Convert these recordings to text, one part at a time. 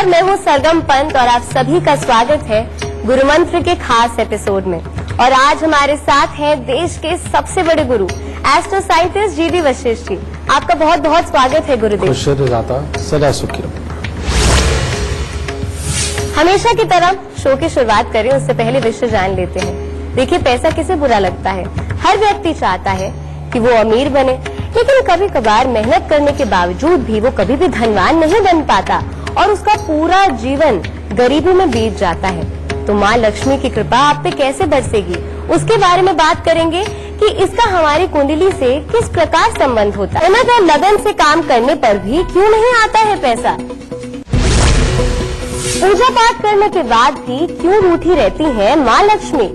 नमस्कार, मैं हूँ सरगम पंत और आप सभी का स्वागत है गुरु मंत्र के खास एपिसोड में। और आज हमारे साथ हैं देश के सबसे बड़े गुरु astro scientist GD. Vashishtha ji. आपका बहुत बहुत स्वागत है गुरुदेव। खुश रहता, सदा सुखी रहो। हमेशा की तरह शो की शुरुआत करें उससे पहले विषय जान लेते हैं। देखिए, पैसा किसे बुरा लगता है? हर व्यक्ति चाहता है कि वो अमीर बने, लेकिन कभी कभार मेहनत करने के बावजूद भी वो कभी भी धनवान नहीं बन पाता और उसका पूरा जीवन गरीबी में बीत जाता है। तो माँ लक्ष्मी की कृपा आप पे कैसे बरसेगी, उसके बारे में बात करेंगे कि इसका हमारी कुंडली से किस प्रकार संबंध होता है। मगर लगन से काम करने पर भी क्यों नहीं आता है पैसा? पूजा पाठ करने के बाद भी क्यों रूठी रहती है माँ लक्ष्मी?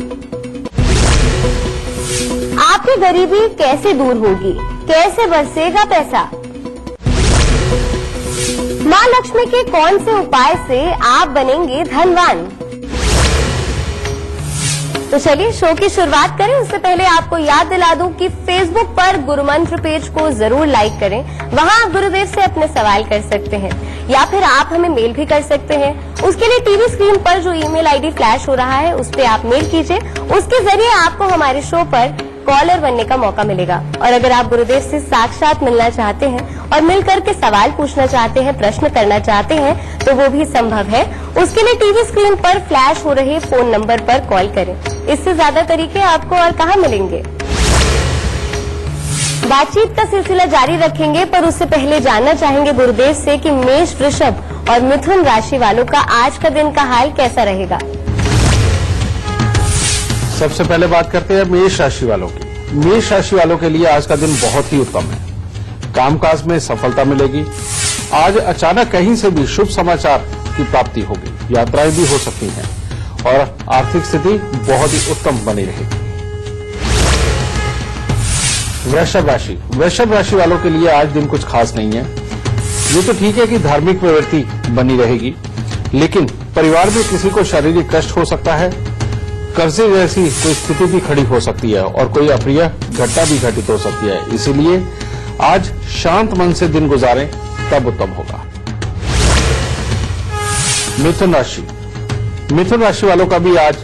आपकी गरीबी कैसे दूर होगी, कैसे बरसेगा पैसा? माँ लक्ष्मी के कौन से उपाय से आप बनेंगे धनवान? तो चलिए शो की शुरुआत करें। उससे पहले आपको याद दिला दूं कि फेसबुक पर गुरु मंत्र पेज को जरूर लाइक करें। वहां आप गुरुदेव से अपने सवाल कर सकते हैं या फिर आप हमें मेल भी कर सकते हैं। उसके लिए टीवी स्क्रीन पर जो ईमेल आईडी फ्लैश हो रहा है उस पर आप मेल कीजिए। उसके जरिए आपको हमारे शो पर कॉलर बनने का मौका मिलेगा। और अगर आप गुरुदेव से साक्षात मिलना चाहते हैं और मिलकर के सवाल पूछना चाहते हैं, प्रश्न करना चाहते हैं, तो वो भी संभव है। उसके लिए टीवी स्क्रीन पर फ्लैश हो रहे फोन नंबर पर कॉल करें। इससे ज्यादा तरीके आपको और कहाँ मिलेंगे। बातचीत का सिलसिला जारी रखेंगे, पर उससे पहले जानना चाहेंगे गुरुदेव से कि मेष, वृषभ और मिथुन राशि वालों का आज का दिन का हाल कैसा रहेगा। सबसे पहले बात करते हैं मेष राशि वालों की। मेष राशि वालों के लिए आज का दिन बहुत ही उत्तम है। कामकाज में सफलता मिलेगी। आज अचानक कहीं से भी शुभ समाचार की प्राप्ति होगी। यात्राएं भी हो सकती हैं और आर्थिक स्थिति बहुत ही उत्तम बनी रहेगी। वृषभ राशि वालों के लिए आज दिन कुछ खास नहीं है। ये तो ठीक है कि धार्मिक प्रवृत्ति बनी रहेगी, लेकिन परिवार में किसी को शारीरिक कष्ट हो सकता है। कर्जे जैसी कोई स्थिति भी खड़ी हो सकती है और कोई अप्रिय घटना भी घटित हो सकती है। इसीलिए आज शांत मन से दिन गुजारें, तब उत्तम होगा। मिथुन राशि वालों का भी आज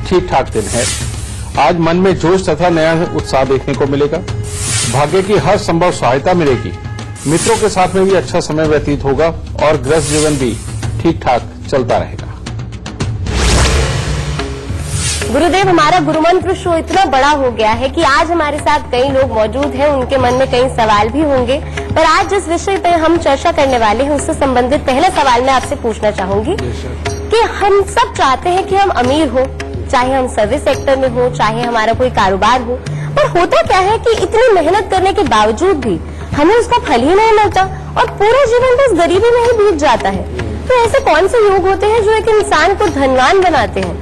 ठीक ठाक दिन है। आज मन में जोश तथा नया उत्साह देखने को मिलेगा। भाग्य की हर संभव सहायता मिलेगी। मित्रों के साथ में भी अच्छा समय व्यतीत होगा और गृहस्थ जीवन भी ठीक ठाक चलता रहेगा। गुरुदेव, हमारा गुरुमंत्र शो इतना बड़ा हो गया है कि आज हमारे साथ कई लोग मौजूद हैं, उनके मन में कई सवाल भी होंगे। पर आज जिस विषय पे हम चर्चा करने वाले हैं उससे संबंधित पहला सवाल मैं आपसे पूछना चाहूंगी कि हम सब चाहते हैं कि हम अमीर हो, चाहे हम सर्विस सेक्टर में हो, चाहे हमारा कोई कारोबार हो। पर होता क्या है कि इतनी मेहनत करने के बावजूद भी हमें उसका फल ही नहीं मिलता और पूरा जीवन बस गरीबी में ही बीत जाता है। तो ऐसे कौन से योग होते हैं जो एक इंसान को धनवान बनाते हैं?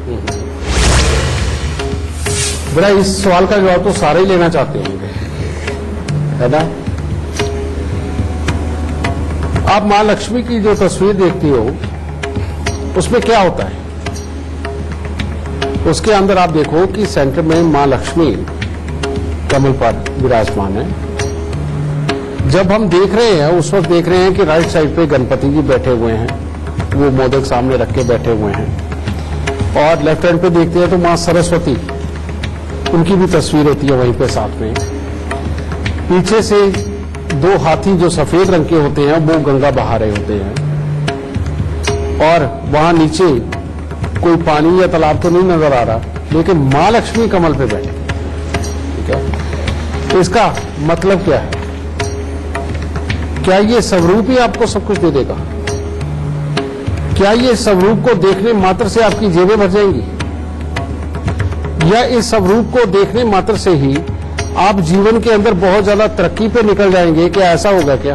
बड़ा इस सवाल का जवाब तो सारे ही लेना चाहते होंगे, है ना। आप माँ लक्ष्मी की जो तस्वीर देखती हो उसमें क्या होता है? उसके अंदर आप देखो कि सेंटर में माँ लक्ष्मी कमल पर विराजमान है। जब हम देख रहे हैं उस वक्त देख रहे हैं कि राइट साइड पे गणपति जी बैठे हुए हैं, वो मोदक सामने रख के बैठे हुए हैं। और लेफ्ट हैंड पे देखते हैं तो माँ सरस्वती, उनकी भी तस्वीर होती है वहीं पे साथ में। पीछे से दो हाथी जो सफेद रंग के होते हैं वो गंगा बहा रहे होते हैं। और वहां नीचे कोई पानी या तालाब तो नहीं नजर आ रहा, लेकिन माँ लक्ष्मी कमल पे बैठे। ठीक है, तो इसका मतलब क्या है? क्या ये स्वरूप ही आपको सब कुछ दे देगा? क्या ये स्वरूप को देखने मात्र से आपकी जेबें भर जाएंगी, या इस स्वरूप को देखने मात्र से ही आप जीवन के अंदर बहुत ज्यादा तरक्की पे निकल जाएंगे? क्या ऐसा होगा क्या?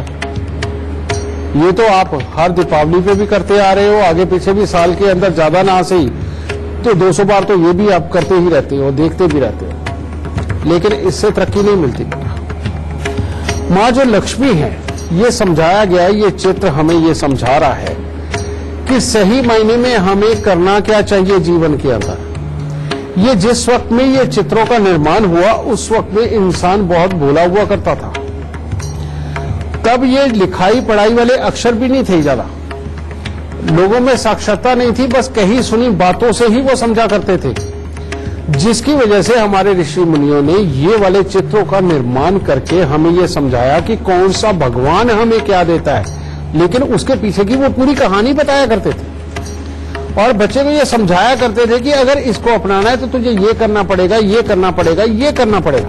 ये तो आप हर दीपावली पे भी करते आ रहे हो, आगे पीछे भी साल के अंदर ज्यादा ना सही तो 200 बार तो ये भी आप करते ही रहते हो, देखते भी रहते हो, लेकिन इससे तरक्की नहीं मिलती। माँ जो लक्ष्मी है, ये समझाया गया, ये चित्र हमें ये समझा रहा है कि सही मायने में हमें करना क्या चाहिए जीवन के अंदर। ये जिस वक्त में ये चित्रों का निर्माण हुआ उस वक्त में इंसान बहुत भोला हुआ करता था। तब ये लिखाई पढ़ाई वाले अक्षर भी नहीं थे ज्यादा, लोगों में साक्षरता नहीं थी, बस कही सुनी बातों से ही वो समझा करते थे, जिसकी वजह से हमारे ऋषि मुनियों ने ये वाले चित्रों का निर्माण करके हमें ये समझाया कि कौन सा भगवान हमें क्या देता है, लेकिन उसके पीछे की वो पूरी कहानी बताया करते थे और बच्चे को ये समझाया करते थे कि अगर इसको अपनाना है तो तुझे ये करना पड़ेगा, ये करना पड़ेगा, ये करना पड़ेगा।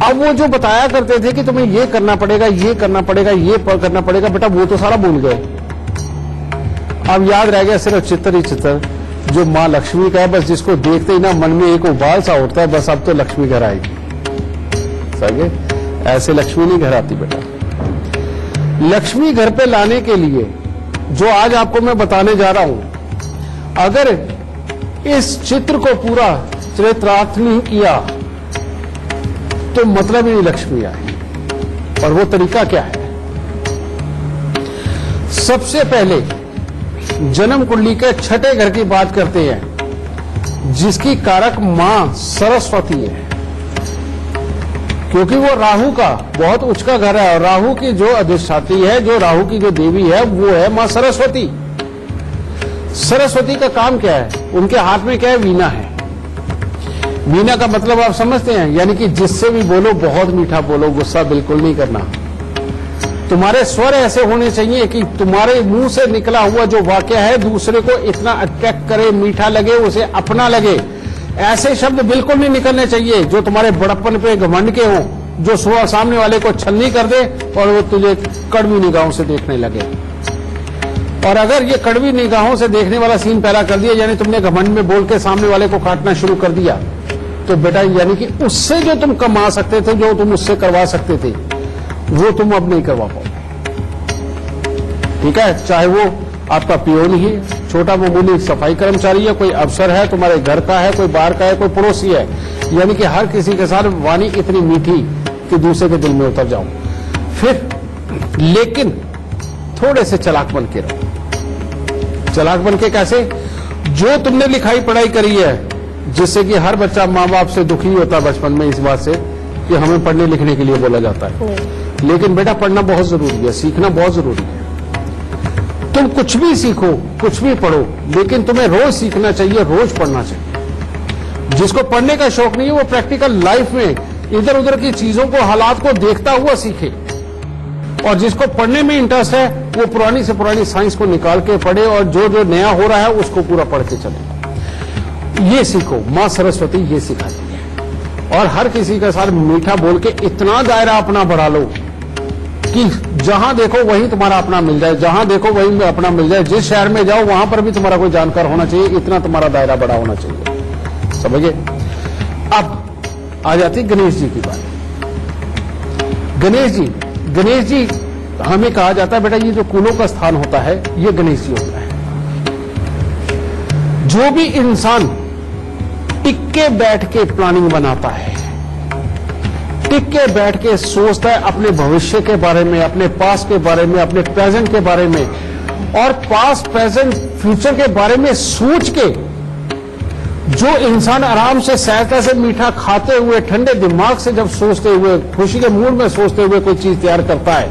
अब वो जो बताया करते थे कि तुम्हें ये करना पड़ेगा, ये करना पड़ेगा, ये करना पड़ेगा, बेटा वो तो सारा भूल गए। अब याद रह गया सिर्फ चित्र ही चित्र जो माँ लक्ष्मी का है, बस जिसको देखते ही ना मन में एक उबाल सा उठता है, बस अब तो लक्ष्मी घर आएगी। समझे? ऐसे लक्ष्मी नहीं घर आती बेटा। लक्ष्मी घर पे लाने के लिए जो आज आपको मैं बताने जा रहा हूं, अगर इस चित्र को पूरा चरितार्थ नहीं किया तो मतलब ही नहीं लक्ष्मी आई। और वो तरीका क्या है? सबसे पहले जन्म कुंडली के छठे घर की बात करते हैं, जिसकी कारक मां सरस्वती है, क्योंकि वो राहु का बहुत उच्च का घर है और राहु की जो अधिष्ठात्री है, जो राहु की जो देवी है, वो है मां सरस्वती। सरस्वती का काम क्या है? उनके हाथ में क्या है? वीणा है। वीणा का मतलब आप समझते हैं, यानी कि जिससे भी बोलो बहुत मीठा बोलो, गुस्सा बिल्कुल नहीं करना। तुम्हारे स्वर ऐसे होने चाहिए कि तुम्हारे मुंह से निकला हुआ जो वाक्य है दूसरे को इतना अट्रैक्ट करे, मीठा लगे, उसे अपना लगे। ऐसे शब्द बिल्कुल नहीं निकलने चाहिए जो तुम्हारे बड़प्पन पे घमंड के हों, जो सामने वाले को छलनी कर दे और वो तुझे कड़वी निगाहों से देखने लगे। और अगर ये कड़वी निगाहों से देखने वाला सीन पैदा कर दिया, यानी तुमने घमंड में बोल के सामने वाले को काटना शुरू कर दिया, तो बेटा यानी कि उससे जो तुम कमा सकते थे, जो तुम उससे करवा सकते थे, वो तुम अब नहीं करवा पाओगे। ठीक है? चाहे वो आपका पियोन ही, छोटा मामूली सफाई कर्मचारी है, कोई अफसर है, तुम्हारे घर का है, कोई बाहर का है, कोई पड़ोसी है, यानी कि हर किसी के साथ वाणी इतनी मीठी कि दूसरे के दिल में उतर जाओ। फिर लेकिन थोड़े से चालाक बन के रहो। चालाक बन के कैसे? जो तुमने लिखाई पढ़ाई करी है, जिससे कि हर बच्चा माँ बाप से दुखी होता है बचपन में इस बात से कि हमें पढ़ने लिखने के लिए बोला जाता है, लेकिन बेटा पढ़ना बहुत जरूरी है, सीखना बहुत जरूरी है। तुम कुछ भी सीखो, कुछ भी पढ़ो, लेकिन तुम्हें रोज सीखना चाहिए, रोज पढ़ना चाहिए। जिसको पढ़ने का शौक नहीं है वो प्रैक्टिकल लाइफ में इधर उधर की चीजों को, हालात को देखता हुआ सीखे। और जिसको पढ़ने में इंटरेस्ट है वो पुरानी से पुरानी साइंस को निकाल के पढ़े और जो जो नया हो रहा है उसको पूरा पढ़ के चले। ये सीखो, मां सरस्वती ये सिखाती है। और हर किसी के साथ मीठा बोल के इतना दायरा अपना बढ़ा लो कि जहां देखो वहीं तुम्हारा अपना मिल जाए, जहां देखो वहीं अपना मिल जाए। जिस शहर में जाओ वहां पर भी तुम्हारा कोई जानकार होना चाहिए, इतना तुम्हारा दायरा बड़ा होना चाहिए। समझिए? अब आ जाती गणेश जी की बात। गणेश जी हमें कहा जाता है बेटा ये जो कुलों का स्थान होता है ये गणेश जी होता है। जो भी इंसान टिक के बैठ के प्लानिंग बनाता है, टिक के बैठ के सोचता है अपने भविष्य के बारे में, अपने पास्ट के बारे में, अपने प्रेजेंट के बारे में, और पास्ट प्रेजेंट फ्यूचर के बारे में सोच के जो इंसान आराम से सहजता से मीठा खाते हुए ठंडे दिमाग से जब सोचते हुए खुशी के मूड में सोचते हुए कोई चीज तैयार करता है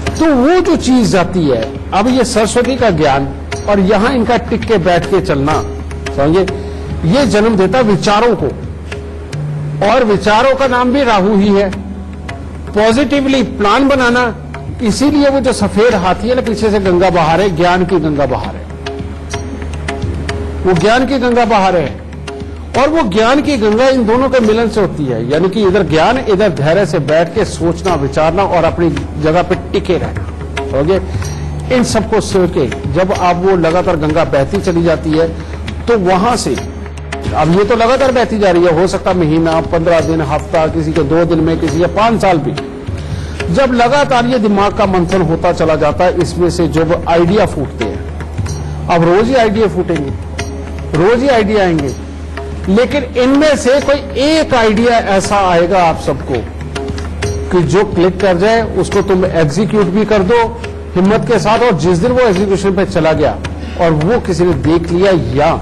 तो वो जो चीज जाती है। अब ये सरस्वती का ज्ञान और यहां इनका टिक के बैठ के चलना, समझिए, ये जन्म देता विचारों को, और विचारों का नाम भी राहु ही है। पॉजिटिवली प्लान बनाना, इसीलिए वो जो सफेद हाथी है ना पीछे से गंगा बहा रहे, ज्ञान की गंगा बहा रहे, वो ज्ञान की गंगा बहा रहे हैं। और वो ज्ञान की गंगा इन दोनों के मिलन से होती है, यानी कि इधर ज्ञान, इधर धैर्य से बैठ के सोचना, विचारना और अपनी जगह पे टिके रहना। ओके, इन सबको सोच के जब आप वो लगातार गंगा बहती चली जाती है तो वहां से, अब ये तो लगातार बहती जा रही है, हो सकता महीना, 15 दिन, हफ्ता, किसी के 2 दिन में, किसी के 5 साल भी। जब लगातार ये दिमाग का मंथन होता चला जाता है, इसमें से जब आइडिया फूटते हैं, अब रोज ही आइडिया फूटेंगे, रोज ही आइडिया आएंगे, लेकिन इनमें से कोई एक आइडिया ऐसा आएगा आप सबको कि जो क्लिक कर जाए, उसको तुम एग्जीक्यूट भी कर दो हिम्मत के साथ, और जिस दिन वो एग्जीक्यूशन पे चला गया और वो किसी ने देख लिया या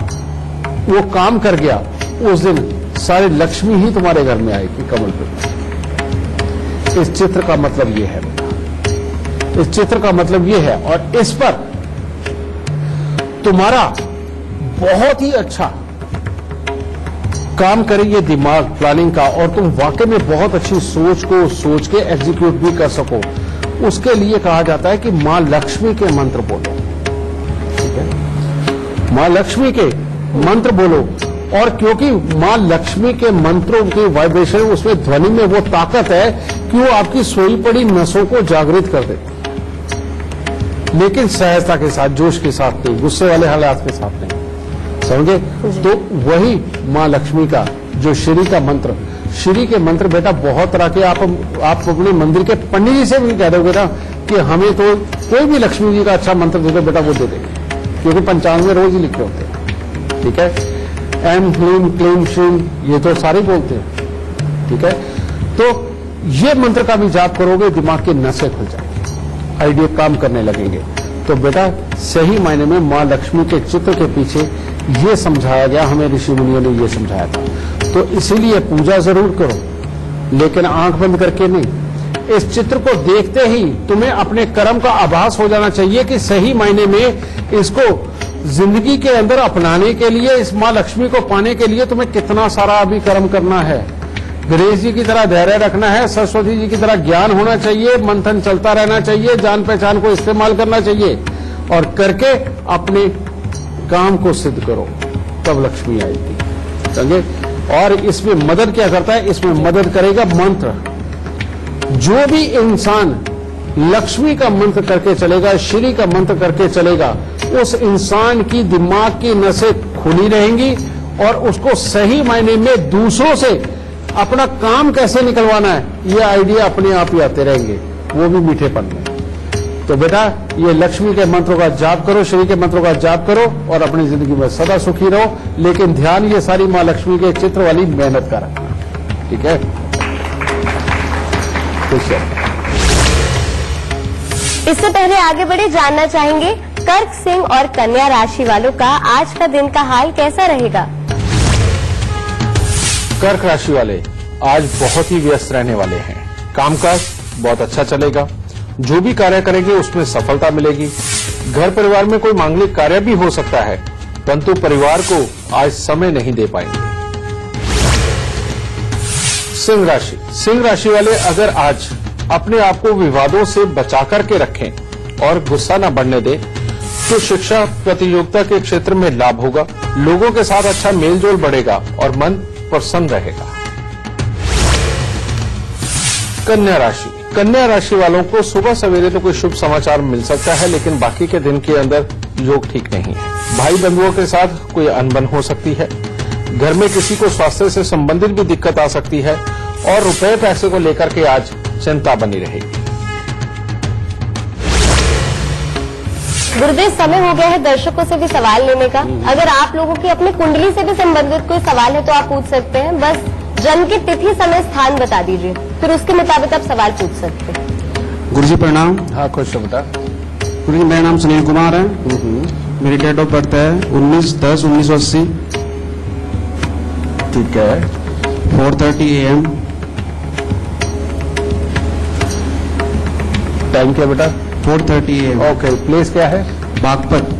वो काम कर गया, उस दिन सारी लक्ष्मी ही तुम्हारे घर में आएगी कमल पे। इस चित्र का मतलब ये है, इस चित्र का मतलब ये है। और इस पर तुम्हारा बहुत ही अच्छा काम करे ये दिमाग प्लानिंग का, और तुम वाकई में बहुत अच्छी सोच को सोच के एग्जीक्यूट भी कर सको, उसके लिए कहा जाता है कि मां लक्ष्मी के मंत्र बोलो। ठीक है, मां लक्ष्मी के मंत्र बोलो। और क्योंकि मां लक्ष्मी के मंत्रों की वाइब्रेशन, उसमें ध्वनि में वो ताकत है कि वो आपकी सोई पड़ी नसों को जागृत कर देती, लेकिन सहजता के साथ, जोश के साथ नहीं, गुस्से वाले हालात के साथ नहीं। समझे? तो वही मां लक्ष्मी का जो श्री का मंत्र, श्री के मंत्र बेटा बहुत तरह के, आप अपने मंदिर के पंडित जी से भी कह दोगे ना कि हमें तो कोई भी लक्ष्मी जी का अच्छा मंत्र दे दो बेटा, वो दे देंगे, क्योंकि पंचांग में रोज ही लिखे होते हैं। ठीक है, एम ह्लीम क्लीम श्रीम, ये तो सारे बोलते हैं। ठीक है, तो ये मंत्र का भी जाप करोगे, दिमाग की नसें खुल जाएंगी, आइडिया काम करने लगेंगे। तो बेटा सही मायने में मां लक्ष्मी के चित्र के पीछे ये समझाया गया, हमें ऋषि मुनियों ने ये समझाया था। तो इसीलिए पूजा जरूर करो, लेकिन आंख बंद करके नहीं। इस चित्र को देखते ही तुम्हें अपने कर्म का आभास हो जाना चाहिए कि सही मायने में इसको जिंदगी के अंदर अपनाने के लिए, इस मां लक्ष्मी को पाने के लिए तुम्हें कितना सारा अभी कर्म करना है। गणेश जी की तरह धैर्य रखना है, सरस्वती जी की तरह ज्ञान होना चाहिए, मंथन चलता रहना चाहिए, जान पहचान को इस्तेमाल करना चाहिए, और करके अपने काम को सिद्ध करो, तब लक्ष्मी आएगी। समझे? और इसमें मदद क्या करता है? इसमें मदद करेगा मंत्र। जो भी इंसान लक्ष्मी का मंत्र करके चलेगा, श्री का मंत्र करके चलेगा, उस इंसान की दिमाग की नसें खुली रहेंगी, और उसको सही मायने में दूसरों से अपना काम कैसे निकलवाना है, ये आइडिया अपने आप ही आते रहेंगे, वो भी मीठेपन में। तो बेटा ये लक्ष्मी के मंत्रों का जाप करो, श्री के मंत्रों का जाप करो, और अपनी जिंदगी में सदा सुखी रहो, लेकिन ध्यान ये सारी मां लक्ष्मी के चित्र वाली मेहनत का रखना। ठीक है? खुश है। इससे पहले आगे बढ़े, जानना चाहेंगे कर्क, सिंह और कन्या राशि वालों का आज का दिन का हाल कैसा रहेगा। कर्क राशि वाले आज बहुत ही व्यस्त रहने वाले हैं। कामकाज बहुत अच्छा चलेगा, जो भी कार्य करेंगे उसमें सफलता मिलेगी। घर परिवार में कोई मांगलिक कार्य भी हो सकता है, परंतु परिवार को आज समय नहीं दे पाएंगे। सिंह राशि, सिंह राशि वाले अगर आज अपने आप को विवादों से बचा करके रखें और गुस्सा न बढ़ने दें, तो शिक्षा प्रतियोगिता के क्षेत्र में लाभ होगा, लोगों के साथ अच्छा मेलजोल बढ़ेगा और मन प्रसन्न रहेगा। कन्या राशि, कन्या राशि वालों को सुबह सवेरे तो कोई शुभ समाचार मिल सकता है, लेकिन बाकी के दिन के अंदर योग ठीक नहीं है। भाई बंधुओं के साथ कोई अनबन हो सकती है, घर में किसी को स्वास्थ्य से संबंधित भी दिक्कत आ सकती है, और रुपए पैसे को लेकर के आज चिंता बनी रहेगी। गुरुदेव समय हो गया है दर्शकों से भी सवाल लेने का। अगर आप लोगों की अपनी कुंडली से भी संबंधित कोई सवाल है तो आप पूछ सकते हैं, बस जन्म की तिथि समय स्थान बता दीजिए, फिर उसके मुताबिक आप सवाल पूछ सकते हैं। गुरुजी प्रणाम। हाँ खुश हो बेटा। गुरुजी मेरा नाम सुनील कुमार है, मेरी डेट ऑफ बर्थ है 19/10/1980। ठीक है। 4:30 AM। टाइम क्या बेटा? 4:30 AM। ओके, प्लेस क्या है? बागपत।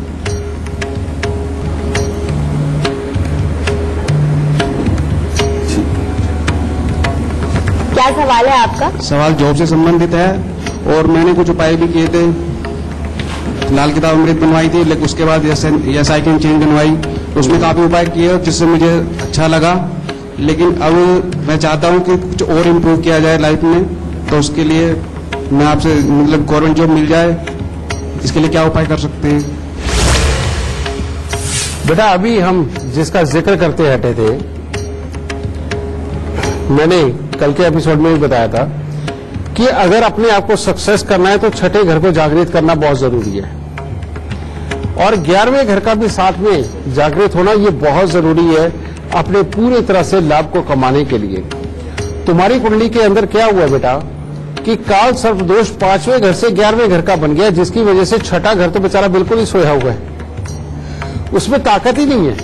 क्या सवाल है आपका? सवाल जॉब से संबंधित है, और मैंने कुछ उपाय भी किए थे। लाल किताब अमृत बनवाई थी, लेकिन उसके बाद यस आई कैन चेंज बनवाई, उसमें काफी उपाय किए जिससे मुझे अच्छा लगा। लेकिन अब मैं चाहता हूं कि कुछ और इम्प्रूव किया जाए लाइफ में, तो उसके लिए मैं आपसे मतलब गवर्नमेंट जॉब मिल जाए, इसके लिए क्या उपाय कर सकते हैं? बेटा अभी हम जिसका जिक्र करते हटे थे, मैंने कल के एपिसोड में भी बताया था कि अगर अपने आप को सक्सेस करना है तो छठे घर को जागृत करना बहुत जरूरी है, और 11वें घर का भी साथ में जागृत होना ये बहुत जरूरी है अपने पूरी तरह से लाभ को कमाने के लिए। तुम्हारी कुंडली के अंदर क्या हुआ बेटा कि काल सर्प दोष 5वें घर से 11वें घर का बन गया, जिसकी वजह से छठा घर तो बेचारा बिल्कुल ही सोया हुआ है, उसमें ताकत ही नहीं है।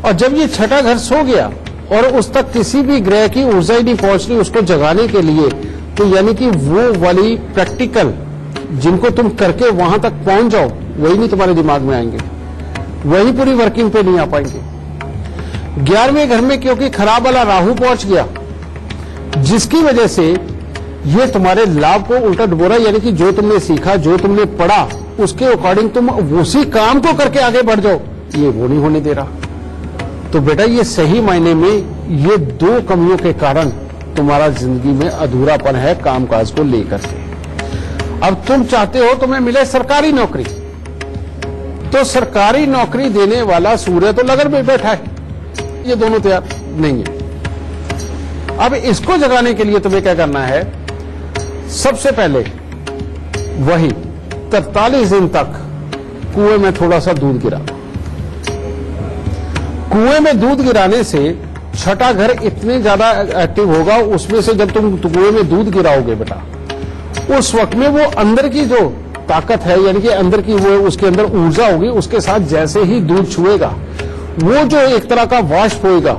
और जब ये छठा घर सो गया और उस तक किसी भी ग्रह की ऊर्जा ही नहीं पहुंच रही उसको जगाने के लिए, तो यानी कि वो वाली प्रैक्टिकल जिनको तुम करके वहां तक पहुंच जाओ, वही नहीं तुम्हारे दिमाग में आएंगे। वही पूरी वर्किंग पे नहीं आ पाएंगे। 11वें घर में क्योंकि खराब वाला राहु पहुंच गया, जिसकी वजह से ये तुम्हारे लाभ को उल्टा डुबोरा, यानी कि जो तुमने सीखा, जो तुमने पढ़ा, उसके अकॉर्डिंग तुम उसी काम को करके आगे बढ़ जाओ, ये वो नहीं होने दे रहा। तो बेटा ये सही मायने में ये दो कमियों के कारण तुम्हारा जिंदगी में अधूरापन है कामकाज को लेकर के। अब तुम चाहते हो तुम्हें मिले सरकारी नौकरी, तो सरकारी नौकरी देने वाला सूर्य तो लगन में बैठा है, ये दोनों तैयार नहीं है। अब इसको जगाने के लिए तुम्हें क्या करना है, सबसे पहले वही 43 दिन तक कुएं में थोड़ा सा दूध गिरा। कुएं में दूध गिराने से छठा घर इतने ज्यादा एक्टिव होगा, उसमें से जब तुम कुएं में दूध गिराओगे बेटा, उस वक्त में वो अंदर की जो ताकत है, यानी कि अंदर की वो उसके अंदर ऊर्जा होगी, उसके साथ जैसे ही दूध छुएगा, वो जो एक तरह का वाष्प होएगा,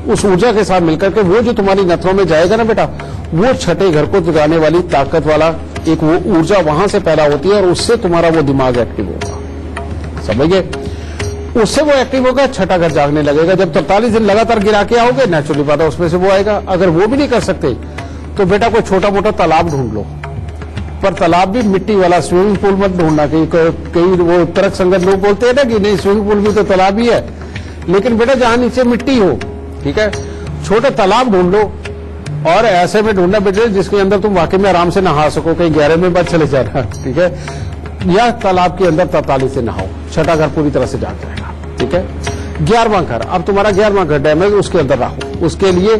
उस ऊर्जा के साथ मिलकर के वो जो तुम्हारी नथनों में जाएगा ना बेटा, वो छठे घर को जगाने वाली ताकत वाला एक वो ऊर्जा वहां से पैदा होती है और उससे तुम्हारा वो दिमाग एक्टिव होगा। समझ गए? उससे वो एक्टिव होगा, छठा घर जागने लगेगा। जब 43 दिन लगातार गिरा के आओगे, नेचुरली बात है उसमें से वो आएगा। अगर वो भी नहीं कर सकते तो बेटा कोई छोटा मोटा तालाब ढूंढ लो, पर तालाब भी मिट्टी वाला, स्विमिंग पूल मत ढूंढना। कई वो तर्क संगत लोग बोलते हैं ना कि नहीं स्विमिंग पूल भी तो तालाब ही है, लेकिन बेटा जहां नीचे मिट्टी हो, ठीक है, छोटे तालाब ढूंढ लो और ऐसे में ढूंढना बेटे जिसके अंदर तुम वाकई में आराम से नहा सको, कहीं गहरे में मत चले जाना, ठीक है, या तालाब के अंदर 43 से नहाओ, छठा घर पूरी तरह से जाग जाएगा। ठीक है, 11वां घर, अब तुम्हारा 11वां घर डैमेज, उसके अंदर रहो। उसके लिए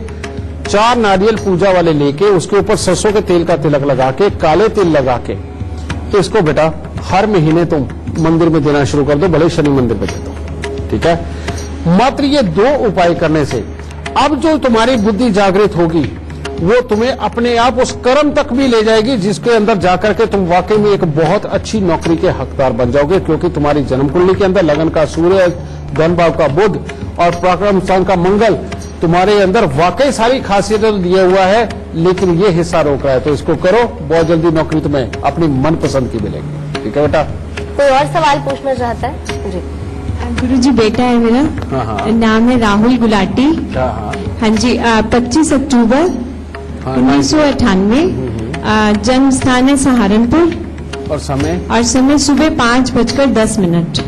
4 नारियल पूजा वाले लेके उसके ऊपर सरसों के तेल का तिलक लगा के, काले तिल लगा के, तो इसको बेटा हर महीने तुम मंदिर में देना शुरू कर दो, भले शनि मंदिर में दे दो। ठीक है, मात्र ये 2 उपाय करने से अब जो तुम्हारी बुद्धि जागृत होगी वो तुम्हें अपने आप उस कर्म तक भी ले जाएगी जिसके अंदर जाकर के तुम वाकई में एक बहुत अच्छी नौकरी के हकदार बन जाओगे, क्योंकि तुम्हारी जन्म कुंडली के अंदर लगन का सूर्य, धन भाव का बुध और पराक्रम स्थान का मंगल तुम्हारे अंदर वाकई सारी खासियतें दिया हुआ है, लेकिन ये हिस्सा रोक रहा है। तो इसको करो, बहुत जल्दी नौकरी तुम्हें अपनी मनपसंद की मिलेगी। ठीक है बेटा, कोई और सवाल पूछना चाहता है? जी गुरुजी, बेटा है मेरा। हाँ। नाम है राहुल गुलाटी। हाँ। हाँ जी, 25 अक्टूबर 1998। जन्म स्थान है सहारनपुर और समय? और समय सुबह 5:10।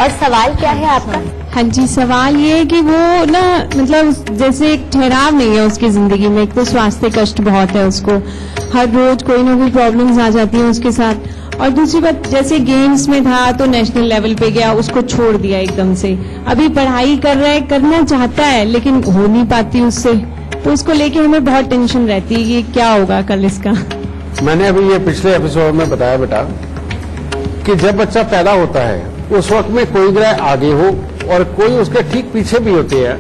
और सवाल क्या है आपका? हाँ जी, सवाल ये है कि वो ना मतलब जैसे एक ठहराव नहीं है उसकी जिंदगी में। एक तो स्वास्थ्य कष्ट बहुत है उसको, हर रोज कोई ना कोई प्रॉब्लम्स आ जाती है उसके साथ। और दूसरी बात, जैसे गेम्स में था तो नेशनल लेवल पे गया, उसको छोड़ दिया एकदम से। अभी पढ़ाई कर रहा है, करना चाहता है, लेकिन हो नहीं पाती उससे। तो उसको लेके हमें बहुत टेंशन रहती है कि क्या होगा कल इसका। मैंने अभी ये पिछले एपिसोड में बताया बेटा कि जब बच्चा पैदा होता है उस वक्त में कोई ग्रह आगे हो और कोई उसके ठीक पीछे भी होते हैं,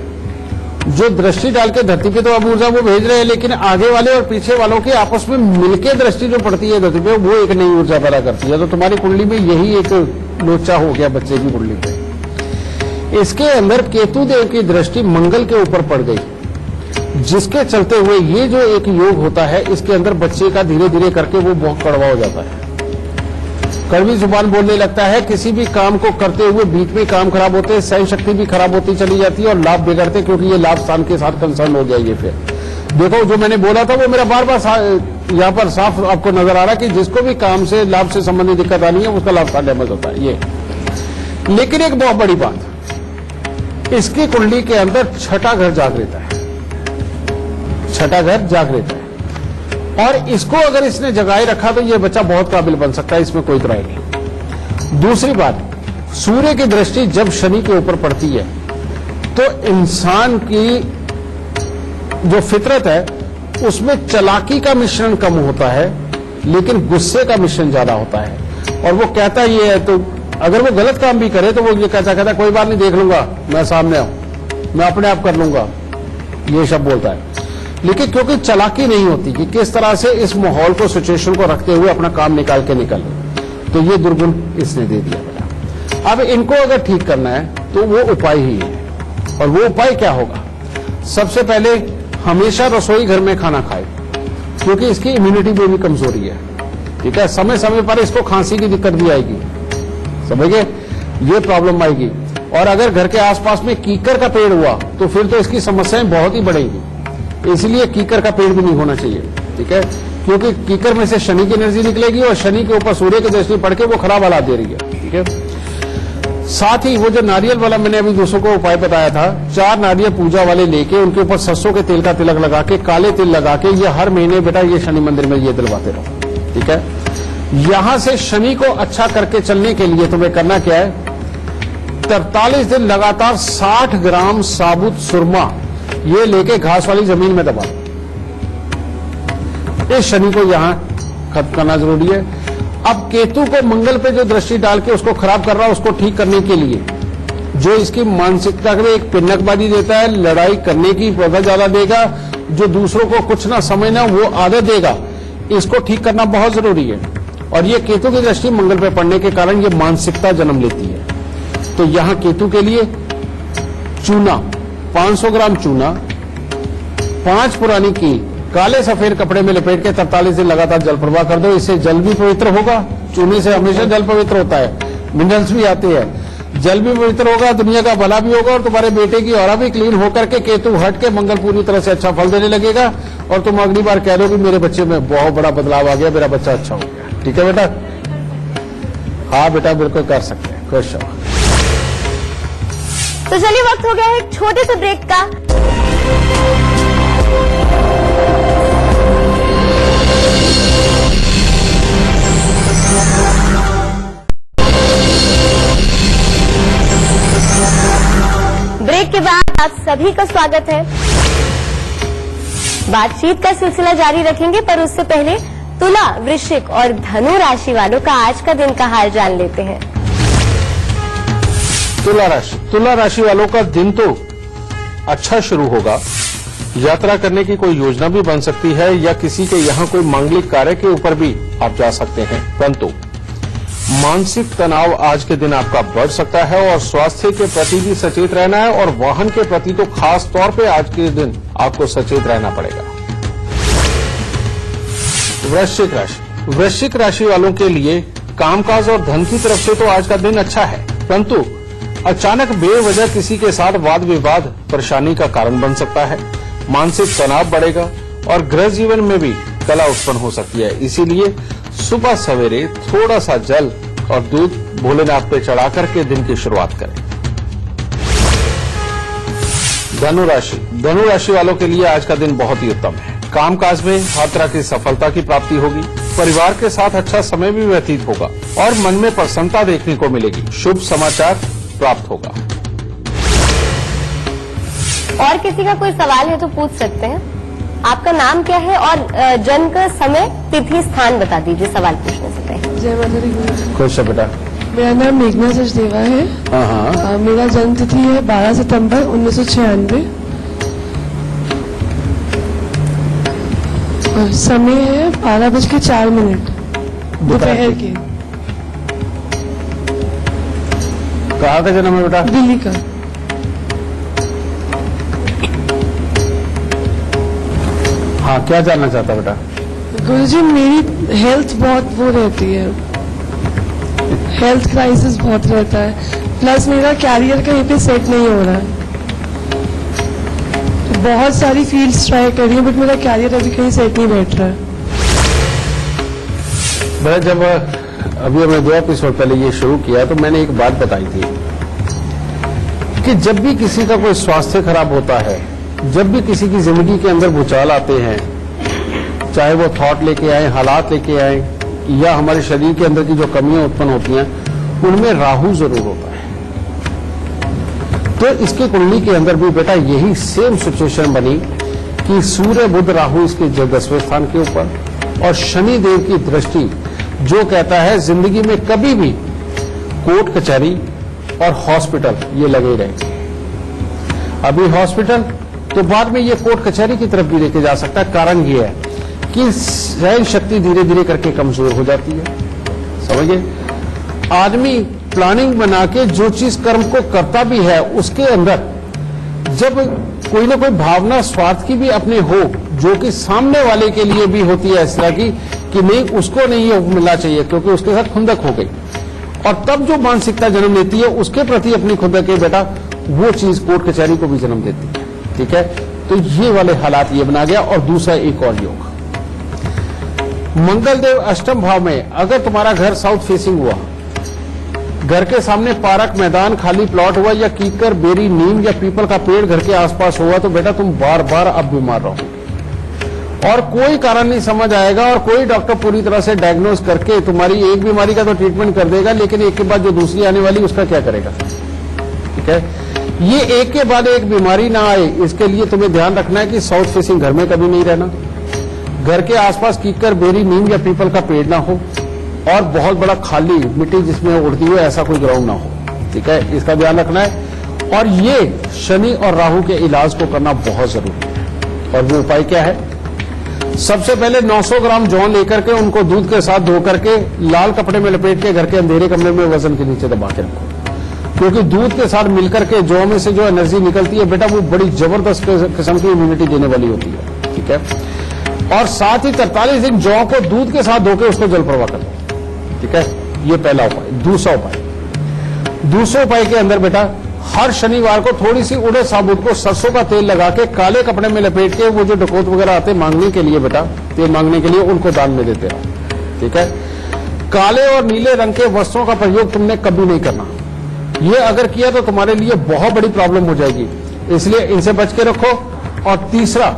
जो दृष्टि डाल के धरती पे तो अब ऊर्जा वो भेज रहे हैं, लेकिन आगे वाले और पीछे वालों के आपस में मिलके दृष्टि जो पड़ती है धरती पे, वो एक नई ऊर्जा पैदा करती है। तो तुम्हारी कुंडली में यही एक लोचा हो गया बच्चे की कुंडली पे। इसके अंदर केतु देव की दृष्टि मंगल के ऊपर पड़ गई, जिसके चलते हुए ये जो एक योग होता है, इसके अंदर बच्चे का धीरे धीरे करके वो बहुत कड़वा हो जाता है, कड़वी जुबान बोलने लगता है। किसी भी काम को करते हुए बीच में काम खराब होते हैं, सहन शक्ति भी खराब होती चली जाती है और लाभ बिगड़ते, क्योंकि ये लाभ स्थान के साथ कंसर्न हो गया। ये फिर देखो जो मैंने बोला था वो मेरा बार बार यहाँ पर साफ आपको नजर आ रहा है कि जिसको भी काम से लाभ से संबंधित दिक्कत आनी है उसका लाभ स्थान डैमेज होता है ये। लेकिन एक बहुत बड़ी बात, इसकी कुंडली के अंदर छठा घर जागृत है, छठा घर जागृत है, और इसको अगर इसने जगाए रखा तो ये बच्चा बहुत काबिल बन सकता है, इसमें कोई तरह नहीं। दूसरी बात, सूर्य की दृष्टि जब शनि के ऊपर पड़ती है तो इंसान की जो फितरत है उसमें चालाकी का मिश्रण कम होता है, लेकिन गुस्से का मिश्रण ज्यादा होता है। और वो कहता ये है, तो अगर वो गलत काम भी करे तो वो ये कहता कोई बात नहीं, देख लूंगा, मैं सामने आऊं, मैं अपने आप कर लूंगा, ये शब्द बोलता है। लेकिन क्योंकि चालाकी नहीं होती कि किस तरह से इस माहौल को, सिचुएशन को रखते हुए अपना काम निकाल के निकल, तो ये दुर्गुण इसने दे दिया बेटा। अब इनको अगर ठीक करना है तो वो उपाय ही है, और वो उपाय क्या होगा? सबसे पहले हमेशा रसोई घर में खाना खाए, क्योंकि इसकी इम्यूनिटी में भी कमजोरी है। ठीक है, समय समय पर इसको खांसी की दिक्कत भी आएगी, समझ गए, ये प्रॉब्लम आएगी। और अगर घर के आसपास में कीकर का पेड़ हुआ तो फिर तो इसकी समस्याएं बहुत ही बढ़ेंगी, इसलिए कीकर का पेड़ भी नहीं होना चाहिए, ठीक है, क्योंकि कीकर में से शनि की एनर्जी निकलेगी और शनि के ऊपर सूर्य की दृष्टि पड़ के वो खराब हालात दे रही है, ठीक है। साथ ही वो जो नारियल वाला मैंने अभी दूसरों को उपाय बताया था, 4 नारियल पूजा वाले लेके उनके ऊपर सरसों के तेल का तिलक लगा के, काले तिल लगा के, ये हर महीने बेटा ये शनि मंदिर में ये दिलवाते रहो, ठीक है। यहां से शनि को अच्छा करके चलने के लिए तुम्हें करना क्या है, 43 दिन लगातार 60 ग्राम साबुत सुरमा ये लेके घास वाली जमीन में दबा, इस शनि को यहां खत्म करना जरूरी है। अब केतु को मंगल पे जो दृष्टि डाल के उसको खराब कर रहा है, उसको ठीक करने के लिए जो इसकी मानसिकता में एक पिन्नकबाजी देता है, लड़ाई करने की बहुत ज्यादा देगा, जो दूसरों को कुछ ना समझना वो आदत देगा, इसको ठीक करना बहुत जरूरी है। और ये केतु की दृष्टि मंगल पे पड़ने के कारण ये मानसिकता जन्म लेती है। तो यहां केतु के लिए चूना, 500 ग्राम चूना, 5 पुरानी की काले सफेद कपड़े में लपेट के 43 दिन लगातार जल प्रवाह कर दो, इससे जल भी पवित्र होगा। चूने से हमेशा जल पवित्र होता है, मिनरल्स भी आते हैं, जल भी पवित्र होगा, दुनिया का भला भी होगा और तुम्हारे बेटे की ऑरा भी क्लीन होकर के केतु हट के मंगल पूरी तरह से अच्छा फल देने लगेगा और तुम अगली बार कह दो कि मेरे बच्चे में बहुत बड़ा बदलाव आ गया, मेरा बच्चा अच्छा हो गया। ठीक है बेटा? हाँ बेटा, बिल्कुल कर सकते हैं, खुश हो। तो चलिए वक्त हो गया है एक छोटे से ब्रेक का। ब्रेक के बाद आप सभी का स्वागत है। बातचीत का सिलसिला जारी रखेंगे, पर उससे पहले तुला, वृश्चिक और धनु राशि वालों का आज का दिन का हाल जान लेते हैं। तुला राशि वालों का दिन तो अच्छा शुरू होगा। यात्रा करने की कोई योजना भी बन सकती है या किसी के यहाँ कोई मांगलिक कार्य के ऊपर भी आप जा सकते हैं, परंतु मानसिक तनाव आज के दिन आपका बढ़ सकता है और स्वास्थ्य के प्रति भी सचेत रहना है और वाहन के प्रति तो खास तौर पे आज के दिन आपको सचेत रहना पड़ेगा। वृश्चिक राशि वालों के लिए कामकाज और धन की तरफ से तो आज का दिन अच्छा है, परंतु अचानक बेवजह किसी के साथ वाद विवाद परेशानी का कारण बन सकता है। मानसिक तनाव बढ़ेगा और गृह जीवन में भी कला उत्पन्न हो सकती है, इसीलिए सुबह सवेरे थोड़ा सा जल और दूध भोलेनाथ पे चढ़ा करके दिन की शुरुआत करें। धनु राशि वालों के लिए आज का दिन बहुत ही उत्तम है। कामकाज में हर तरह की सफलता की प्राप्ति होगी, परिवार के साथ अच्छा समय भी व्यतीत होगा और मन में प्रसन्नता देखने को मिलेगी। शुभ समाचार प्राप्त होगा। और किसी का कोई सवाल है तो पूछ सकते हैं। आपका नाम क्या है और जन्म का समय, तिथि, स्थान बता दीजिए सवाल पूछने से पहले। जय माता दी। खुश है बेटा। मेरा नाम मेघना सचदेवा है। हाँ। मेरा जन्म तिथि है 12 सितंबर 1996 और समय है 12:04 दोपहर के। कहाँ का जन्म है बेटा? दिल्ली का। हाँ, क्या जानना चाहता बेटा? गुरुजी, मेरी हेल्थ बहुत वो रहती है, हेल्थ क्राइसिस बहुत रहता है, प्लस मेरा कैरियर कहीं पे सेट नहीं हो रहा है। बहुत सारी फील्ड्स ट्राई कर रही हूँ बट मेरा कैरियर अभी कहीं सेट नहीं बैठ रहा है। बेटा, जब अभी हमने 2 एपिसोड पहले ये शुरू किया तो मैंने एक बात बताई थी कि जब भी किसी का कोई स्वास्थ्य खराब होता है, जब भी किसी की जिंदगी के अंदर भूचाल आते हैं, चाहे वो थॉट लेके आए, हालात लेके आए या हमारे शरीर के अंदर की जो कमियां उत्पन्न होती हैं, उनमें राहु जरूर होता है। तो इसकी कुंडली के अंदर भी बेटा यही सेम सिचुएशन बनी कि सूर्य बुध राहु इसके 10वें स्थान के ऊपर और शनि देव की दृष्टि जो कहता है जिंदगी में कभी भी कोर्ट कचहरी और हॉस्पिटल ये लगे रहेंगे। अभी हॉस्पिटल तो बाद में ये कोर्ट कचहरी की तरफ भी लेके जा सकता है। कारण ये है कि सहन शक्ति धीरे धीरे करके कमजोर हो जाती है। समझिए, आदमी प्लानिंग बना के जो चीज कर्म को करता भी है, उसके अंदर जब कोई ना कोई भावना स्वार्थ की भी अपने हो, जो कि सामने वाले के लिए भी होती है इस तरह की कि नहीं उसको नहीं ये मिलना चाहिए क्योंकि उसके साथ खुंदक हो गई, और तब जो मानसिकता जन्म लेती है उसके प्रति अपनी खुंदक है बेटा, वो चीज कोर्ट कचहरी को भी जन्म देती है। ठीक है, तो ये वाले हालात ये बना गया। और दूसरा एक और योग, मंगलदेव अष्टम भाव में अगर तुम्हारा घर साउथ फेसिंग हुआ, घर के सामने पार्क, मैदान, खाली प्लॉट हुआ, या कीकर, बेरी, नीम या पीपल का पेड़ घर के आसपास हुआ, तो बेटा तुम बार बार अब बीमार रहो और कोई कारण नहीं समझ आएगा, और कोई डॉक्टर पूरी तरह से डायग्नोज करके तुम्हारी एक बीमारी का तो ट्रीटमेंट कर देगा, लेकिन एक के बाद जो दूसरी आने वाली उसका क्या करेगा। ठीक है, ये एक के बाद एक बीमारी ना आए, इसके लिए तुम्हें ध्यान रखना है कि साउथ फेसिंग घर में कभी नहीं रहना, घर के आसपास कीकर, बेरी, नीम या पीपल का पेड़ ना हो, और बहुत बड़ा खाली मिट्टी जिसमें उड़ती हुई ऐसा कोई ग्राउंड ना हो। ठीक है, इसका ध्यान रखना है। और ये शनि और राहु के इलाज को करना बहुत जरूरी है। और वो उपाय क्या है, सबसे पहले 900 ग्राम जौ लेकर के उनको दूध के साथ धो करके लाल कपड़े में लपेट के घर के अंधेरे कमरे में वजन के नीचे दबा के रखो, क्योंकि दूध के साथ मिलकर के जौ में से जो एनर्जी निकलती है बेटा, वो बड़ी जबरदस्त किस्म की इम्यूनिटी देने वाली होती है। ठीक है, और साथ ही 43 दिन जौ को दूध के साथ धोकर उसको जल प्रवाह कर दो। ठीक है, ये पहला उपाय। दूसरा उपाय के अंदर बेटा, हर शनिवार को थोड़ी सी उड़द साबुत को सरसों का तेल लगा के काले कपड़े में लपेट के वो जो डकैत वगैरह आते मांगने के लिए बेटा, तेल मांगने के लिए, उनको दान में देते रहो। ठीक है, काले और नीले रंग के वस्त्रों का प्रयोग तुमने कभी नहीं करना, ये अगर किया तो तुम्हारे लिए बहुत बड़ी प्रॉब्लम हो जाएगी, इसलिए इनसे बच के रखो। और तीसरा,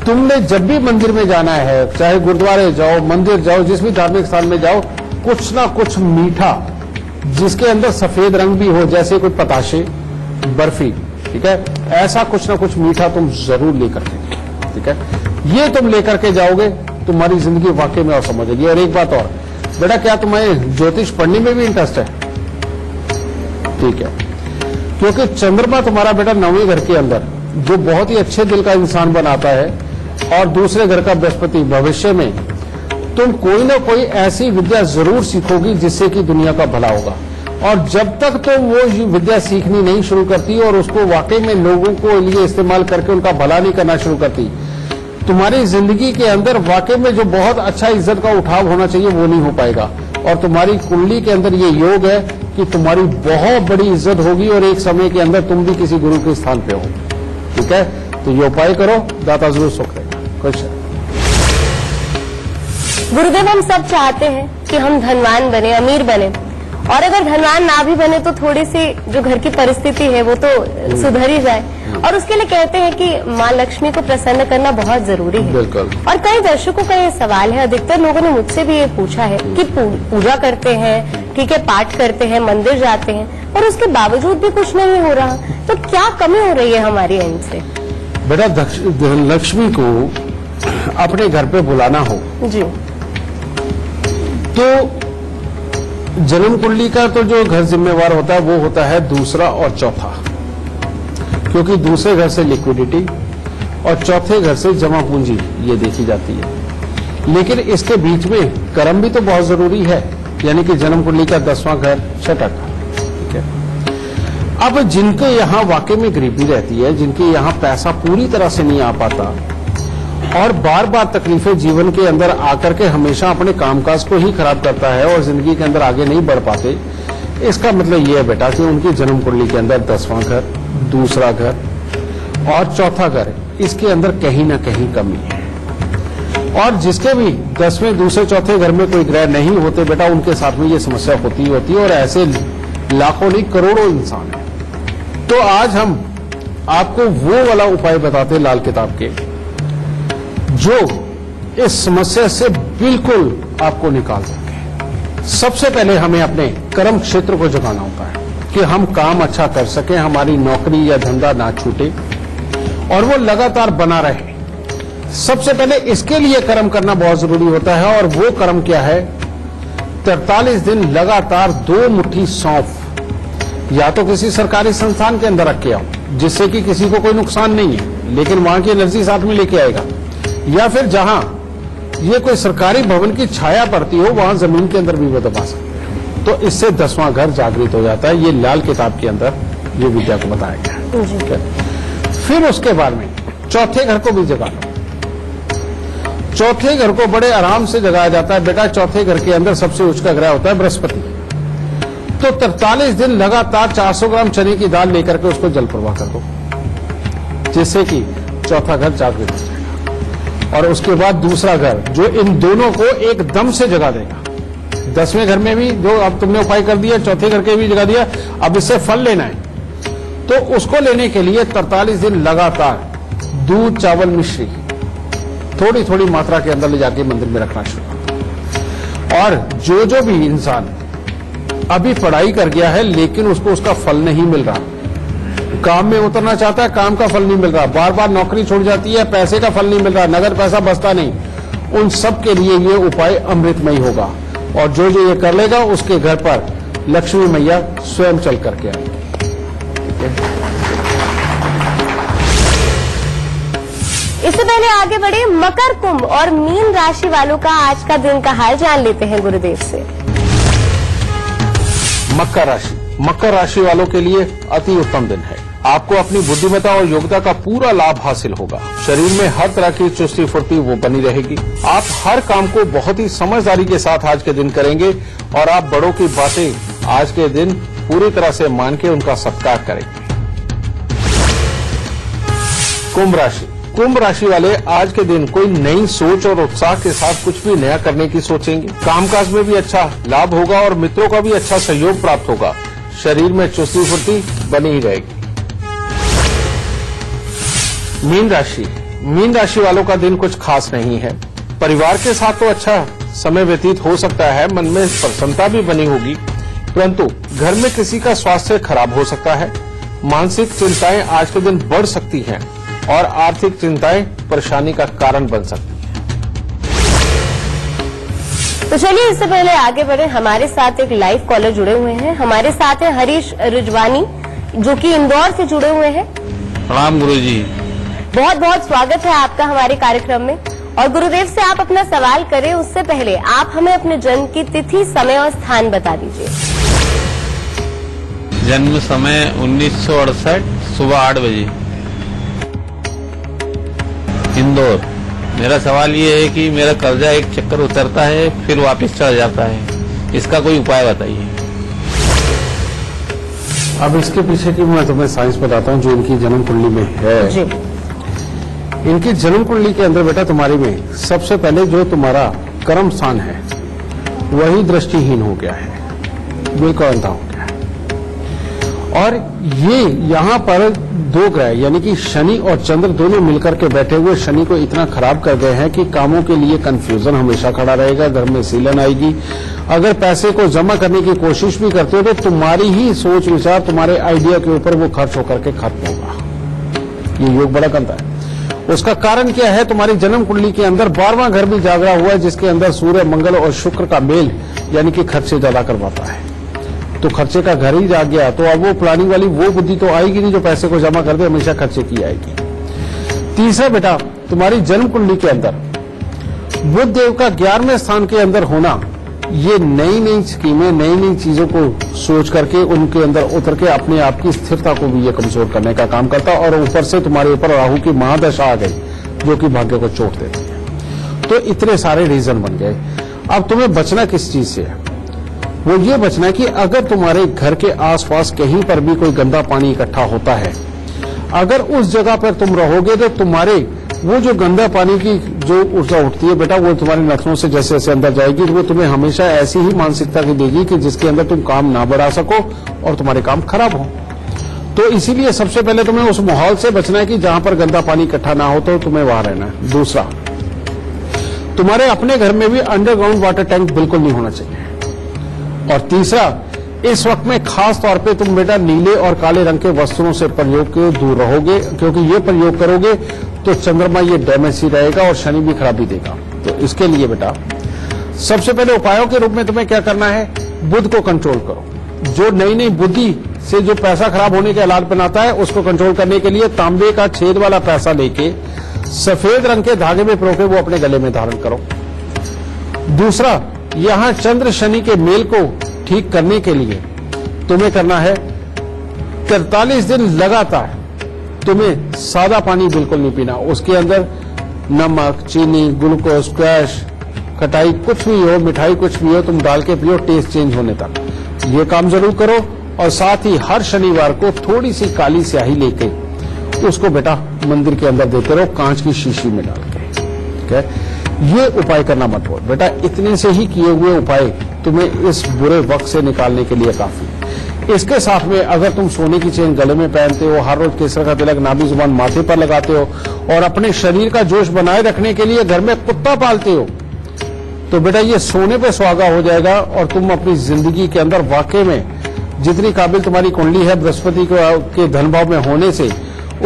तुमने जब भी मंदिर में जाना है, चाहे गुरुद्वारे जाओ, मंदिर जाओ, जिस भी धार्मिक स्थान में जाओ, कुछ ना कुछ मीठा जिसके अंदर सफेद रंग भी हो, जैसे कोई पताशे, बर्फी, ठीक है, ऐसा कुछ ना कुछ मीठा तुम जरूर लेकर के, ठीक है, ये तुम लेकर के जाओगे, तुम्हारी जिंदगी वाकई में और समझेगी। और एक बात और बेटा, क्या तुम्हें ज्योतिष पढ़ने में भी इंटरेस्ट है? ठीक है, क्योंकि चंद्रमा तुम्हारा बेटा 9वें घर के अंदर जो बहुत ही अच्छे दिल का इंसान बनाता है, और दूसरे घर का बृहस्पति, भविष्य में तुम कोई ना कोई ऐसी विद्या जरूर सीखोगी जिससे कि दुनिया का भला होगा। और जब तक तुम वो विद्या सीखनी नहीं शुरू करती और उसको वाकई में लोगों को लिए इस्तेमाल करके उनका भला नहीं करना शुरू करती, तुम्हारी जिंदगी के अंदर वाकई में जो बहुत अच्छा इज्जत का उठाव होना चाहिए वो नहीं हो पाएगा। और तुम्हारी कुंडली के अंदर ये योग है कि तुम्हारी बहुत बड़ी इज्जत होगी और एक समय के अंदर तुम भी किसी गुरु के स्थान पे हो। ठीक है, तो ये उपाय करो, दाता जरूर सुख देगा। क्वेश्चन। गुरुदेव, हम सब चाहते हैं कि हम धनवान बने, अमीर बने, और अगर धनवान ना भी बने तो थोड़ी सी जो घर की परिस्थिति है वो तो सुधर ही जाए, और उसके लिए कहते हैं कि माँ लक्ष्मी को प्रसन्न करना बहुत जरूरी है। बिल्कुल। और कई दर्शकों का ये सवाल है, अधिकतर लोगों ने मुझसे भी ये पूछा है कि पूजा करते हैं, ठीक है, पाठ करते हैं, मंदिर जाते हैं, और उसके बावजूद भी कुछ नहीं हो रहा, तो क्या कमी हो रही है हमारी एंड से? बेटा, लक्ष्मी को अपने घर पे बुलाना हो जी, तो जन्म कुंडली का तो जो घर जिम्मेवार होता है वो होता है दूसरा और चौथा, क्योंकि दूसरे घर से लिक्विडिटी और चौथे घर से जमा पूंजी ये देखी जाती है। लेकिन इसके बीच में कर्म भी तो बहुत जरूरी है, यानी कि जन्म कुंडली का 10वां घर, छठा घर। ठीक है, अब जिनके यहाँ वाकई में गरीबी रहती है, जिनके यहाँ पैसा पूरी तरह से नहीं आ पाता और बार बार तकलीफें जीवन के अंदर आकर के हमेशा अपने कामकाज को ही खराब करता है और जिंदगी के अंदर आगे नहीं बढ़ पाते, इसका मतलब यह है बेटा कि उनकी जन्म कुंडली के अंदर 10वां घर, दूसरा घर और चौथा घर, इसके अंदर कहीं ना कहीं कमी है। और जिसके भी 10वें, दूसरे, चौथे घर में कोई ग्रह नहीं होते बेटा, उनके साथ में ये समस्या होती है, और ऐसे लाखों नहीं करोड़ों इंसान है। तो आज हम आपको वो वाला उपाय बताते लाल किताब के, जो इस समस्या से बिल्कुल आपको निकाल सके। सबसे पहले हमें अपने कर्म क्षेत्र को जगाना होता है कि हम काम अच्छा कर सकें, हमारी नौकरी या धंधा ना छूटे और वो लगातार बना रहे। सबसे पहले इसके लिए कर्म करना बहुत जरूरी होता है, और वो कर्म क्या है? 43 दिन लगातार 2 मुट्ठी सौंफ या तो किसी सरकारी संस्थान के अंदर रख के आओ, जिससे कि किसी को कोई नुकसान नहीं है लेकिन वहां की एनर्जी साथ में लेके आएगा, या फिर जहां ये कोई सरकारी भवन की छाया पड़ती हो वहां जमीन के अंदर भी वो दबा सकते हैं। तो इससे 10वां घर जागृत हो जाता है। ये लाल किताब के अंदर ये विद्या को बताया गया है। फिर उसके बाद में चौथे घर को भी जगा लो। चौथे घर को बड़े आराम से जगाया जाता है बेटा। चौथे घर के अंदर सबसे उच्च का ग्रह होता है बृहस्पति। तो 43 दिन लगातार 400 ग्राम चने की दाल लेकर के उसको जल प्रवाह कर दो, जिससे कि चौथा घर जागृत हो जाएगा। और उसके बाद दूसरा घर जो इन दोनों को एकदम से जगा देगा। 10वें घर में भी जो अब तुमने उपाय कर दिया, चौथे घर के भी जगा दिया, अब इससे फल लेना है। तो उसको लेने के लिए 43 दिन लगातार दूध, चावल, मिश्री थोड़ी थोड़ी मात्रा के अंदर ले जाके मंदिर में रखना शुरू करो। और जो भी इंसान अभी पढ़ाई कर गया है लेकिन उसको उसका फल नहीं मिल रहा, काम में उतरना चाहता है, काम का फल नहीं मिल रहा, बार बार नौकरी छूट जाती है, पैसे का फल नहीं मिल रहा, नगद पैसा बचता नहीं, उन सब के लिए ये उपाय अमृतमय होगा। और जो ये कर लेगा उसके घर पर लक्ष्मी मैया स्वयं चल करके आएगी। इससे पहले आगे बढ़े, मकर, कुंभ और मीन राशि वालों का आज का दिन का हाल जान लेते हैं गुरुदेव से। मकर राशि वालों के लिए अति उत्तम दिन है। आपको अपनी बुद्धिमत्ता और योग्यता का पूरा लाभ हासिल होगा। शरीर में हर तरह की चुस्ती फुर्ती वो बनी रहेगी। आप हर काम को बहुत ही समझदारी के साथ आज के दिन करेंगे और आप बड़ों की बातें आज के दिन पूरी तरह से मान के उनका सत्कार करेंगे। कुंभ राशि वाले आज के दिन कोई नई सोच और उत्साह के साथ कुछ भी नया करने की सोचेंगे। कामकाज में भी अच्छा लाभ होगा और मित्रों का भी अच्छा सहयोग प्राप्त होगा। शरीर में चुस्ती फुर्ती बनी ही रहेगी। मीन राशि वालों का दिन कुछ खास नहीं है। परिवार के साथ तो अच्छा समय व्यतीत हो सकता है, मन में प्रसन्नता भी बनी होगी, परंतु घर में किसी का स्वास्थ्य खराब हो सकता है। मानसिक चिंताएं आज के दिन बढ़ सकती हैं और आर्थिक चिंताएं परेशानी का कारण बन सकती हैं। तो चलिए इससे पहले आगे बढ़े, हमारे साथ एक लाइव कॉलर जुड़े हुए हैं। हमारे साथ है हरीश रिजवानी जो कि इंदौर से जुड़े हुए हैं। प्रणाम गुरुजी। बहुत बहुत स्वागत है आपका हमारे कार्यक्रम में। और गुरुदेव से आप अपना सवाल करें उससे पहले आप हमें अपने जन्म की तिथि, समय और स्थान बता दीजिए। जन्म समय 1968 सुबह 8 बजे, इंदौर। मेरा सवाल ये है कि मेरा कर्जा एक चक्कर उतरता है फिर वापस चढ़ जाता है, इसका कोई उपाय बताइए। अब इसके पीछे की मैं तुम्हें साइंस बताता हूँ जो इनकी जन्म कुंडली में है। जी। इनकी जन्म कुंडली के अंदर बेटा तुम्हारी में सबसे पहले जो तुम्हारा कर्म स्थान है वही दृष्टिहीन हो गया है, बिल्कुल अंधा हो गया है। और ये यहाँ पर दो ग्रह यानी कि शनि और चंद्र दोनों मिलकर के बैठे हुए शनि को इतना खराब कर गए हैं कि कामों के लिए कंफ्यूजन हमेशा खड़ा रहेगा, घर में सीलन आएगी। अगर पैसे को जमा करने की कोशिश भी करते हो तो तुम्हारी ही सोच विचार, तुम्हारे आइडिया के ऊपर वो खर्च होकर के खत्म होगा। ये योग बड़ा गंदा है। उसका कारण क्या है? तुम्हारी जन्म कुंडली के अंदर 12वां घर भी जागरा हुआ है जिसके अंदर सूर्य, मंगल और शुक्र का मेल यानी कि खर्चे ज्यादा करवाता है। तो खर्चे का घर ही जाग गया तो अब वो प्लानिंग वाली वो बुद्धि तो आएगी नहीं जो पैसे को जमा कर दे, हमेशा खर्चे की आएगी। तीसरा बेटा तुम्हारी जन्म कुंडली के अंदर बुध देव का 11वें स्थान के अंदर होना, ये नई नई स्कीमें, नई नई चीजों को सोच करके उनके अंदर उतर के अपने आप की स्थिरता को भी ये कमजोर करने का काम करता। और ऊपर से तुम्हारे ऊपर राहु की महादशा आ गई जो कि भाग्य को चोट देती है। तो इतने सारे रीजन बन गए। अब तुम्हें बचना किस चीज से है? वो ये बचना है कि अगर तुम्हारे घर के आसपास कहीं पर भी कोई गंदा पानी इकट्ठा होता है, अगर उस जगह पर तुम रहोगे तो तुम्हारे वो जो गंदा पानी की जो ऊर्जा उठती है बेटा वो तुम्हारी नसों से जैसे जैसे अंदर जाएगी तो वो तुम्हें हमेशा ऐसी ही मानसिकता की देगी कि जिसके अंदर तुम काम ना बढ़ा सको और तुम्हारे काम खराब हो। तो इसीलिए सबसे पहले तुम्हें उस माहौल से बचना है कि जहां पर गंदा पानी इकट्ठा ना हो तो तुम्हें वहां रहना है। दूसरा, तुम्हारे अपने घर में भी अंडरग्राउंड वाटर टैंक बिल्कुल नहीं होना चाहिए। और तीसरा, इस वक्त में खास तौर पे तुम बेटा नीले और काले रंग के वस्त्रों से प्रयोग के दूर रहोगे क्योंकि ये प्रयोग करोगे तो चंद्रमा ये डैमेज ही रहेगा और शनि भी खराबी देगा। तो इसके लिए बेटा सबसे पहले उपायों के रूप में तुम्हें क्या करना है? बुध को कंट्रोल करो। जो नई नई बुद्धि से जो पैसा खराब होने के हालात बनाता है उसको कंट्रोल करने के लिए तांबे का छेद वाला पैसा लेके सफेद रंग के धागे में पिरो के वो अपने गले में धारण करो। दूसरा, यहां चंद्र शनि के मेल को ठीक करने के लिए तुम्हें करना है 43 दिन लगातार तुम्हें सादा पानी बिल्कुल नहीं पीना, उसके अंदर नमक, चीनी, ग्लूकोज, क्रैश, खटाई कुछ भी हो, मिठाई कुछ भी हो, तुम डाल के पियो टेस्ट चेंज होने तक। ये काम जरूर करो। और साथ ही हर शनिवार को थोड़ी सी काली स्याही लेके उसको बेटा मंदिर के अंदर देते रहो, कांच की शीशी में डाल के। ठीक है, ये उपाय करना मत भूलो बेटा। इतने से ही किए हुए उपाय तुम्हें इस बुरे वक्त से निकालने के लिए काफी है। इसके साथ में अगर तुम सोने की चेन गले में पहनते हो, हर रोज केसर का तिलक नाभि जुबान माथे पर लगाते हो और अपने शरीर का जोश बनाए रखने के लिए घर में कुत्ता पालते हो, तो बेटा ये सोने पे सुहागा हो जाएगा और तुम अपनी जिंदगी के अंदर वाकई में जितनी काबिल तुम्हारी कुंडली है ब्रहस्पति के धन भाव में होने से,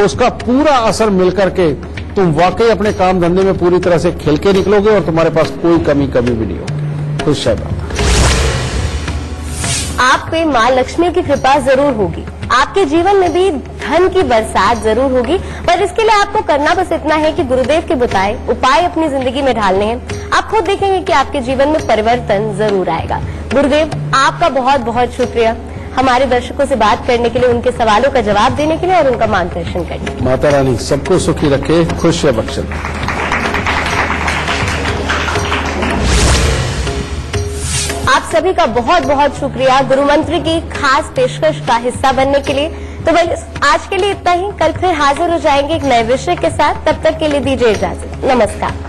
उसका पूरा असर मिलकर के तुम वाकई अपने काम धंधे में पूरी तरह से खिल के निकलोगे और तुम्हारे पास कोई कमी भी नहीं होगी। खुश है बात। आप पे मां लक्ष्मी की कृपा जरूर होगी, आपके जीवन में भी धन की बरसात जरूर होगी, पर इसके लिए आपको करना बस इतना है कि गुरुदेव के बताए उपाय अपनी जिंदगी में ढालने हैं। आप खुद देखेंगे कि आपके जीवन में परिवर्तन जरूर आएगा। गुरुदेव आपका बहुत बहुत शुक्रिया हमारे दर्शकों से बात करने के लिए, उनके सवालों का जवाब देने के लिए और उनका मार्गदर्शन करने के लिए। माता रानी सबको सुखी रखे, खुश है बख्शे। आप सभी का बहुत बहुत शुक्रिया गुरु मंत्र की खास पेशकश का हिस्सा बनने के लिए। तो बस आज के लिए इतना ही, कल फिर हाजिर हो जाएंगे एक नए विषय के साथ। तब तक के लिए दीजिए इजाजत, नमस्कार।